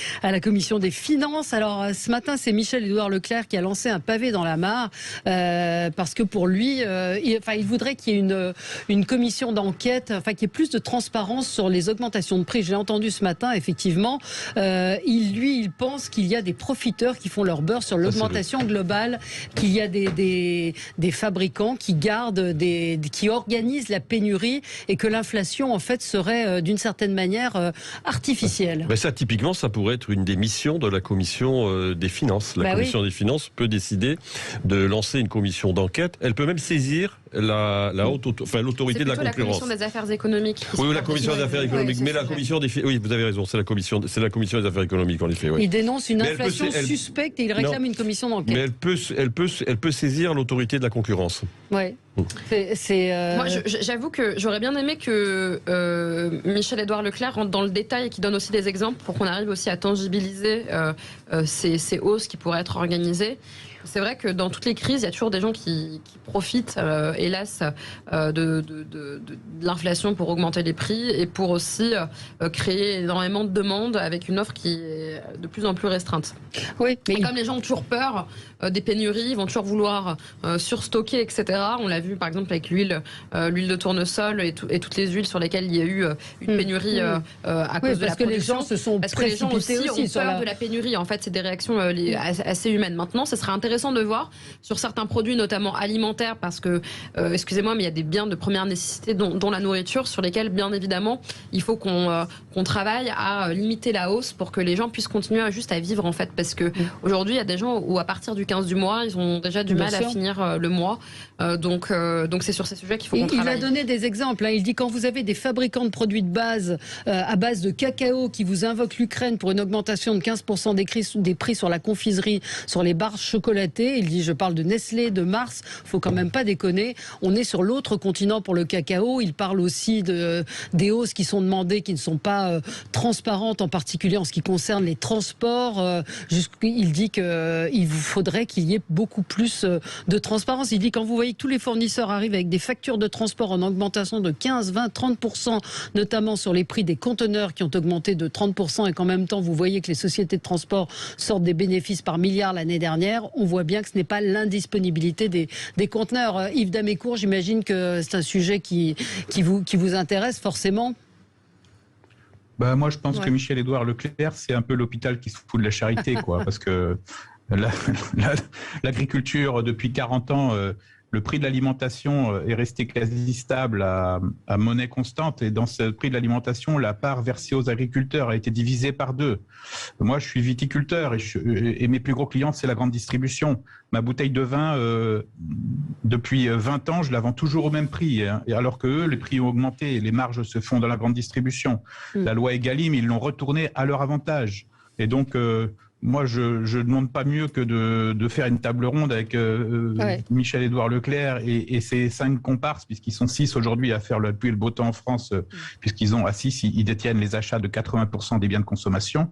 finances. Alors ce matin, c'est Michel-Édouard Leclerc qui a lancé un pavé dans la mare parce que pour lui, il voudrait qu'il y ait une commission d'enquête, qu'il y ait plus de transparence sur les augmentations de prix. J'ai entendu ce matin, effectivement, il pense qu'il y a des profiteurs qui font leur beurre sur l'augmentation globale, qu'il y a des fabricants qui qui organisent la pénurie et que l'inflation en fait serait d'une certaine manière artificielle. Ça typiquement, ça pourrait être une des missions de la commission des finances. La commission des finances peut décider de lancer une commission d'enquête. Elle peut même saisir l'autorité de la concurrence. La commission des affaires économiques. Oui, la commission des affaires économiques, mais la commission des oui, vous avez raison, c'est la commission des affaires économiques en effet. Oui. Il dénonce une inflation suspecte et il réclame une commission d'enquête. Mais elle peut saisir l'autorité de la concurrence. Ouais. Moi, j'avoue que j'aurais bien aimé que Michel-Édouard Leclerc rentre dans le détail et qu'il donne aussi des exemples pour qu'on arrive aussi à tangibiliser ces hausses qui pourraient être organisées. C'est vrai que dans toutes les crises, il y a toujours des gens qui profitent, hélas, de l'inflation pour augmenter les prix et pour aussi créer énormément de demandes avec une offre qui est de plus en plus restreinte. Oui, mais comme les gens ont toujours peur des pénuries, ils vont toujours vouloir surstocker, etc. On l'a vu par exemple avec l'huile de tournesol et toutes les huiles sur lesquelles il y a eu une pénurie à cause de la production. Parce que les gens aussi ont peur de la pénurie. En fait, c'est des réactions assez humaines. Maintenant, ce serait intéressant de voir sur certains produits, notamment alimentaires, parce que, excusez-moi, mais il y a des biens de première nécessité, dont la nourriture, sur lesquels, bien évidemment, il faut qu'on travaille à limiter la hausse pour que les gens puissent continuer à vivre, en fait. Parce que aujourd'hui, il y a des gens où, à partir du 15 du mois, ils ont déjà du mal à finir le mois. Donc, c'est sur ces sujets qu'il faut qu'on travaille. Il a donné des exemples. Il dit quand vous avez des fabricants de produits de base à base de cacao qui vous invoquent l'Ukraine pour une augmentation de 15% des prix sur la confiserie, sur les barres chocolatées, il dit, je parle de Nestlé, de Mars, faut quand même pas déconner. On est sur l'autre continent pour le cacao. Il parle aussi des hausses qui sont demandées, qui ne sont pas transparentes, en particulier en ce qui concerne les transports. Il dit qu'il faudrait qu'il y ait beaucoup plus de transparence. Il dit quand vous voyez que tous les fournisseurs arrivent avec des factures de transport en augmentation de 15, 20, 30%, notamment sur les prix des conteneurs qui ont augmenté de 30%, et qu'en même temps vous voyez que les sociétés de transport sortent des bénéfices par milliards l'année dernière, on voit bien que ce n'est pas l'indisponibilité des conteneurs. Yves Damécourt, j'imagine que c'est un sujet qui vous intéresse forcément. Moi, je pense que Michel-Édouard Leclerc, c'est un peu l'hôpital qui se fout de la charité, quoi, parce que l'agriculture, depuis 40 ans, le prix de l'alimentation est resté quasi stable à monnaie constante, et dans ce prix de l'alimentation, la part versée aux agriculteurs a été divisée par 2. Moi, je suis viticulteur et mes plus gros clients, c'est la grande distribution. Ma bouteille de vin, depuis 20 ans, je la vends toujours au même prix, et alors que eux, les prix ont augmenté et les marges se font dans la grande distribution. La loi Egalim, ils l'ont retournée à leur avantage. Et donc, moi, je ne demande pas mieux que de faire une table ronde avec Michel-Édouard Leclerc et ses 5 comparses, puisqu'ils sont 6 aujourd'hui à faire le pluie et le beau temps en France, puisqu'ils ont à 6, ils détiennent les achats de 80% des biens de consommation.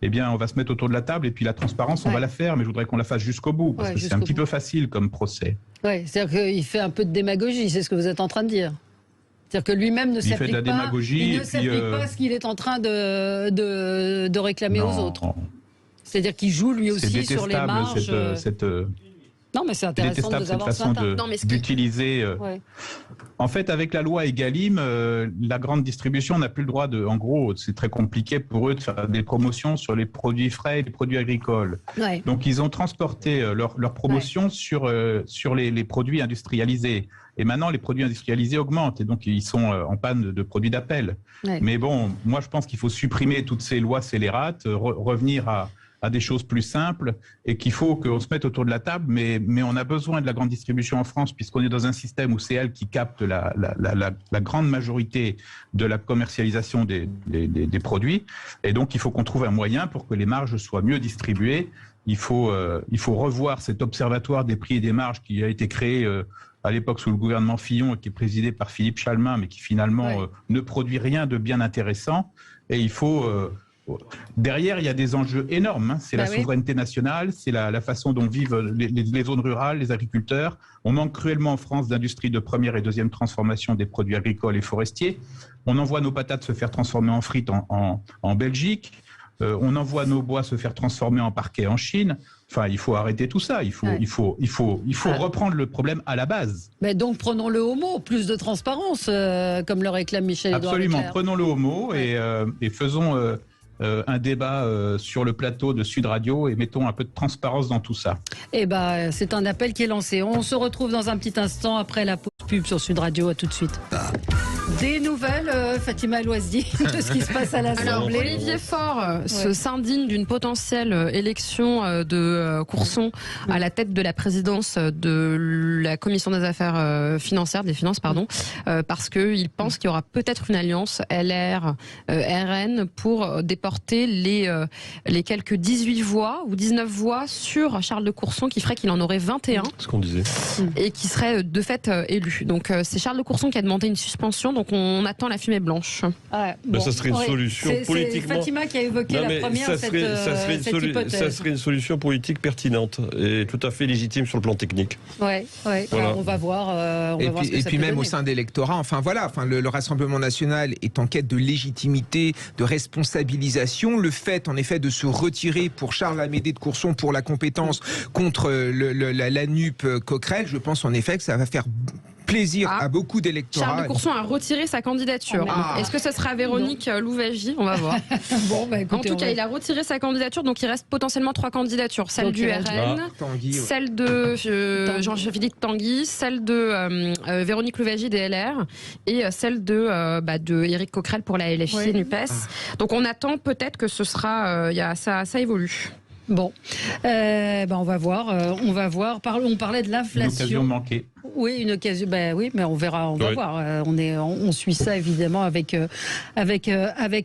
Eh bien, on va se mettre autour de la table et puis la transparence, on va la faire, mais je voudrais qu'on la fasse jusqu'au bout, parce que c'est un petit peu facile comme procès. Oui, c'est-à-dire qu'il fait un peu de démagogie, c'est ce que vous êtes en train de dire. C'est-à-dire que lui-même ne s'applique pas, pas ce qu'il est en train de réclamer aux autres. C'est-à-dire qu'il joue lui aussi sur les marges. Non, mais c'est intéressant de cette façon d'utiliser. En fait, avec la loi Egalim, la grande distribution n'a plus le droit en gros, c'est très compliqué pour eux de faire des promotions sur les produits frais et les produits agricoles. Donc, ils ont transporté leur promotion sur les produits industrialisés. Et maintenant, les produits industrialisés augmentent et donc ils sont en panne de produits d'appel. Mais bon, moi, je pense qu'il faut supprimer toutes ces lois scélérates, revenir à des choses plus simples, et qu'il faut qu'on se mette autour de la table, mais on a besoin de la grande distribution en France, puisqu'on est dans un système où c'est elle qui capte la grande majorité de la commercialisation des produits, et donc il faut qu'on trouve un moyen pour que les marges soient mieux distribuées. Il faut revoir cet observatoire des prix et des marges qui a été créé à l'époque sous le gouvernement Fillon et qui est présidé par Philippe Chalmin, mais qui finalement ne produit rien de bien intéressant, et il faut... Derrière, il y a des enjeux énormes. C'est la souveraineté nationale, c'est la façon dont vivent les zones rurales, les agriculteurs. On manque cruellement en France d'industrie de première et deuxième transformation des produits agricoles et forestiers. On envoie nos patates se faire transformer en frites en Belgique. On envoie nos bois se faire transformer en parquet en Chine. Enfin, il faut arrêter tout ça. Il faut reprendre le problème à la base. Mais donc, prenons-le au mot. Plus de transparence, comme le réclame Michel-Édouard Leclerc. Absolument, prenons-le au mot et faisons... un débat sur le plateau de Sud Radio et mettons un peu de transparence dans tout ça. Eh ben, c'est un appel qui est lancé. On se retrouve dans un petit instant après la pause pub sur Sud Radio. À tout de suite. Des nouvelles, Fatima Loisdi, de ce qui se passe à l'Assemblée. Alors, Olivier Faure s'indigne d'une potentielle élection de Courson à la tête de la présidence de la Commission des affaires financières, des finances, pardon, parce qu'il pense qu'il y aura peut-être une alliance LR-RN pour déporter les quelques 18 voix ou 19 voix sur Charles de Courson, qui ferait qu'il en aurait 21. Ce qu'on disait. Et qui serait de fait élu. Donc c'est Charles de Courson qui a demandé une suspension, donc on attend la fumée blanche. Ça serait une solution politiquement. C'est Fatima qui a évoqué la première cette hypothèse. Ça serait une solution politique pertinente et tout à fait légitime sur le plan technique. Voilà. Alors, on va voir. Et puis même au sein de l'électorat, le Rassemblement national est en quête de légitimité, de responsabilisation. Le fait, en effet, de se retirer pour Charles Amédée de Courson pour la compétence contre la NUP Coquerel, je pense en effet que ça va faire plaisir à beaucoup d'électorats. Charles de Courson a retiré sa candidature. Est-ce que ce sera Véronique Louwagie? On va voir. Écoutez, en tout cas, il a retiré sa candidature, donc il reste potentiellement 3 candidaériques. Celle du RN, celle de Jean-Philippe Tanguy, celle de Véronique Louwagie des LR et celle de Éric Coquerel pour la LFI NUPES. Donc on attend peut-être que ce sera... ça évolue. Bon, on va voir. On parlait de l'inflation. Une occasion manquée. Oui, une occasion. Oui, mais on verra, on va voir. On suit ça évidemment avec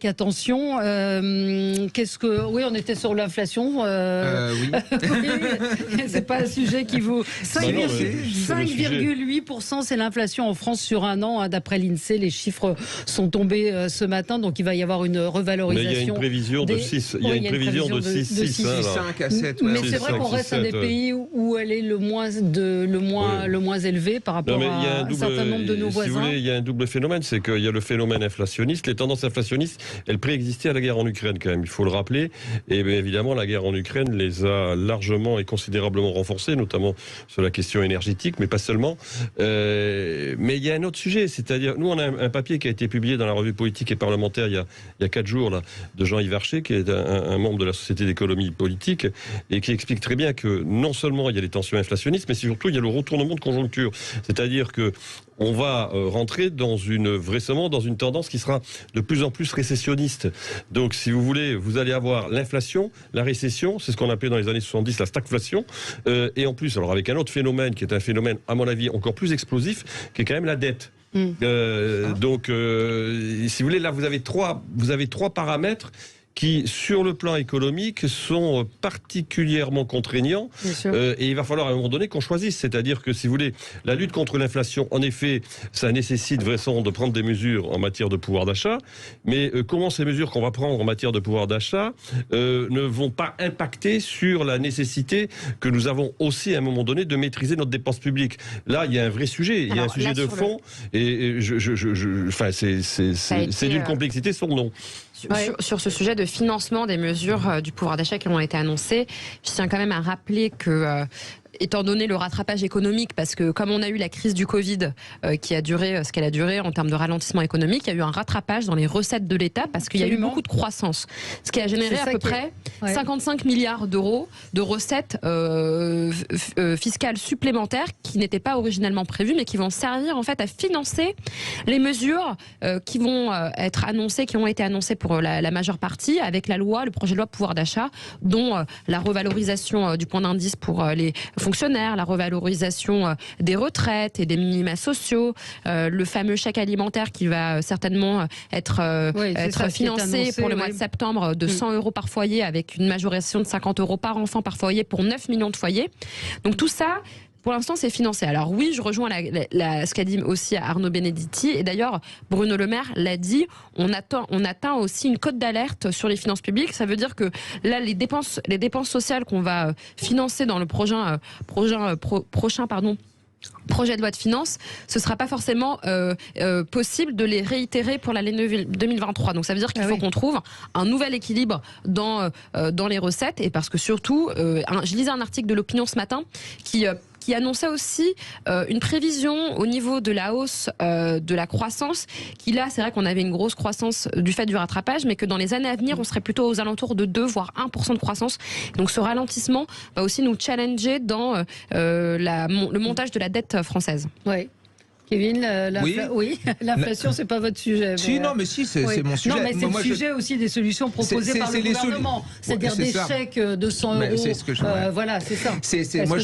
attention. Oui, on était sur l'inflation. Oui. C'est pas un sujet qui vous. 5,8%, c'est l'inflation en France sur un an, d'après l'INSEE. Les chiffres sont tombés ce matin, donc il va y avoir une revalorisation. Mais il y a une prévision de 6. Il y a une prévision de 5 à 7. Mais c'est vrai qu'on reste un des pays où elle est le moins élevé par rapport à un certain nombre de nos voisins. Si vous voulez, il y a un double phénomène, c'est qu'il y a le phénomène inflationniste. Les tendances inflationnistes, elles préexistaient à la guerre en Ukraine quand même, il faut le rappeler. Et bien évidemment, la guerre en Ukraine les a largement et considérablement renforcées, notamment sur la question énergétique, mais pas seulement. Mais il y a un autre sujet, c'est-à-dire, nous on a un papier qui a été publié dans la revue politique et parlementaire il y a 4 jours là, de Jean-Yves Archer, qui est un membre de la Société d'économie politique, et qui explique très bien que non seulement il y a les tensions inflationnistes, mais surtout il y a le retournement de conjoncture. C'est-à-dire que on va rentrer vraisemblablement dans une tendance qui sera de plus en plus récessionniste. Donc, si vous voulez, vous allez avoir l'inflation, la récession, c'est ce qu'on appelait dans les années 70 la stagflation, et en plus, alors avec un autre phénomène qui est un phénomène, à mon avis, encore plus explosif, qui est quand même la dette. Donc, si vous voulez, là, vous avez trois paramètres qui, sur le plan économique, sont particulièrement contraignants. Et il va falloir à un moment donné qu'on choisisse. C'est-à-dire que, si vous voulez, la lutte contre l'inflation, en effet, ça nécessite vraisemblablement de prendre des mesures en matière de pouvoir d'achat. Mais comment ces mesures qu'on va prendre en matière de pouvoir d'achat ne vont pas impacter sur la nécessité que nous avons aussi, à un moment donné, de maîtriser notre dépense publique. Là, il y a un vrai sujet. Il y a un sujet de fond. Et c'est d'une complexité sans nom. Sur ce sujet de financement des mesures du pouvoir d'achat qui ont été annoncées, je tiens quand même à rappeler que étant donné le rattrapage économique, parce que comme on a eu la crise du Covid qui a duré ce qu'elle a duré en termes de ralentissement économique, il y a eu un rattrapage dans les recettes de l'État parce qu'il y a eu beaucoup de croissance. Ce qui a généré à peu près 55 milliards d'euros de recettes fiscales supplémentaires qui n'étaient pas originellement prévues, mais qui vont servir en fait à financer les mesures qui vont être annoncées, qui ont été annoncées pour la majeure partie avec le projet de loi pouvoir d'achat, dont la revalorisation du point d'indice pour les fonctionnaires, la revalorisation des retraites et des minima sociaux, le fameux chèque alimentaire qui va certainement être financé pour le mois de septembre de 100 euros par foyer avec une majoration de 50 euros par enfant par foyer pour 9 millions de foyers. Donc tout ça, pour l'instant, c'est financé. Alors oui, je rejoins ce qu'a dit aussi Arnaud Benedetti. Et d'ailleurs, Bruno Le Maire l'a dit, on atteint aussi une cote d'alerte sur les finances publiques. Ça veut dire que là, les dépenses sociales qu'on va financer dans le prochain projet de loi de finances, ce ne sera pas forcément possible de les réitérer pour l'année 2023. Donc ça veut dire qu'il faut qu'on trouve un nouvel équilibre dans les recettes. Et parce que surtout, je lisais un article de l'Opinion ce matin qui annonçait aussi une prévision au niveau de la hausse de la croissance, qui là, c'est vrai qu'on avait une grosse croissance du fait du rattrapage, mais que dans les années à venir, on serait plutôt aux alentours de 2 voire 1% de croissance. Donc ce ralentissement va aussi nous challenger dans le montage de la dette française. Oui. Kevin, l'inflation, c'est pas votre sujet. Si, non, mais si, c'est mon sujet. Non, mais c'est le sujet aussi des solutions proposées par le gouvernement. C'est-à-dire des chèques de 100 euros. C'est ce que voilà, c'est ça. Moi,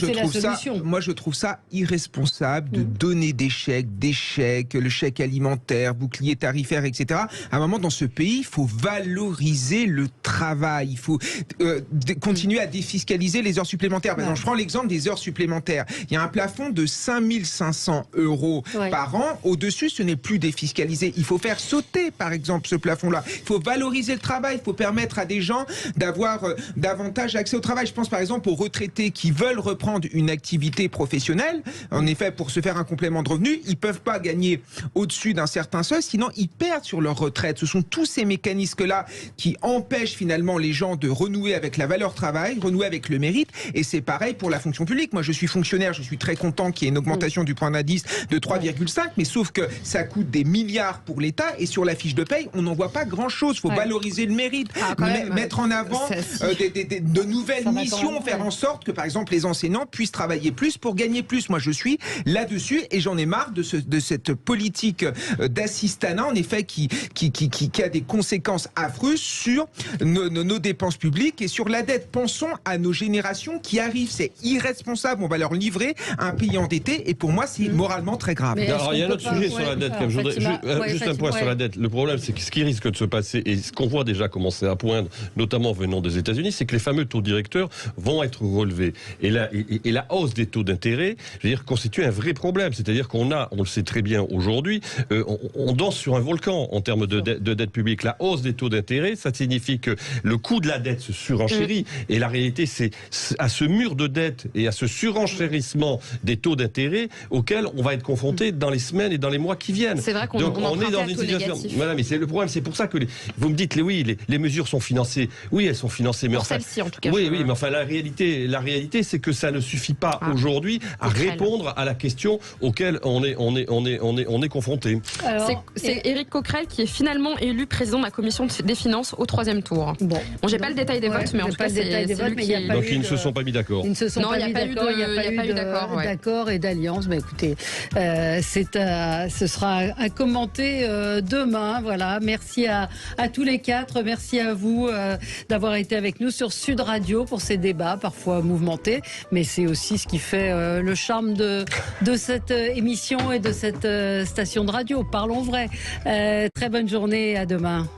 je trouve ça irresponsable de donner des chèques, le chèque alimentaire, bouclier tarifaire, etc. À un moment, dans ce pays, il faut valoriser le travail. Il faut continuer à défiscaliser les heures supplémentaires. Par exemple, je prends l'exemple des heures supplémentaires. Il y a un plafond de 5 500 euros par an. Au-dessus, ce n'est plus défiscalisé. Il faut faire sauter, par exemple, ce plafond-là. Il faut valoriser le travail. Il faut permettre à des gens d'avoir davantage accès au travail. Je pense, par exemple, aux retraités qui veulent reprendre une activité professionnelle. En effet, pour se faire un complément de revenu, ils ne peuvent pas gagner au-dessus d'un certain seuil, sinon ils perdent sur leur retraite. Ce sont tous ces mécanismes-là qui empêchent finalement les gens de renouer avec la valeur travail, renouer avec le mérite. Et c'est pareil pour la fonction publique. Moi, je suis fonctionnaire, je suis très content qu'il y ait une augmentation du point d'indice de 3,5, mais sauf que ça coûte des milliards pour l'État et sur la fiche de paye, on n'en voit pas grand-chose. Il faut valoriser le mérite, mettre en avant de nouvelles missions, faire en sorte que, par exemple, les enseignants puissent travailler plus pour gagner plus. Moi, je suis là-dessus et j'en ai marre de cette politique d'assistanat, en effet, qui a des conséquences affreuses sur nos dépenses publiques. Et sur la dette, pensons à nos générations qui arrivent. C'est irresponsable. On va leur livrer un pays endetté. Et pour moi, c'est moralement très grave. Alors, il y a un autre sujet sur la dette. Juste un point sur la dette. Le problème, c'est que ce qui risque de se passer, et ce qu'on voit déjà commencer à poindre, notamment venant des États-Unis, c'est que les fameux taux directeurs vont être relevés. Et la hausse des taux d'intérêt, je veux dire, constitue un vrai problème. C'est-à-dire on le sait très bien aujourd'hui, on danse sur un volcan en termes de dette publique. La hausse des taux d'intérêt, ça signifie que le coût de la dette se surenchérit. Et la réalité, c'est à ce mur de dette et à ce surenchérissement des taux d'intérêt auquel on va être confronté dans les semaines et dans les mois qui viennent. C'est vrai qu'on est dans une situation. Voilà, mais c'est le problème. C'est pour ça que vous me dites, les mesures sont financées. Oui, elles sont financées, mais pour celle-ci, en tout cas. Oui, mais enfin, la réalité, c'est que ça ne suffit pas aujourd'hui à répondre à la question auquel on est confronté. C'est Éric Coquerel qui est finalement élu président de la commission des finances au 3e tour. Bon, j'ai pas le détail des votes, mais en tout cas, c'est lui qui... Donc ils ne se sont pas mis d'accord. Ils ne se sont pas mis d'accord. Il n'y a pas eu d'accord et d'alliance. Mais écoutez, ce sera à commenter demain. Voilà. Merci à tous les quatre. Merci à vous d'avoir été avec nous sur Sud Radio pour ces débats parfois mouvementés. Mais c'est aussi ce qui fait le charme de cette émission et de cette station de radio. Parlons vrai. Très bonne journée. À demain.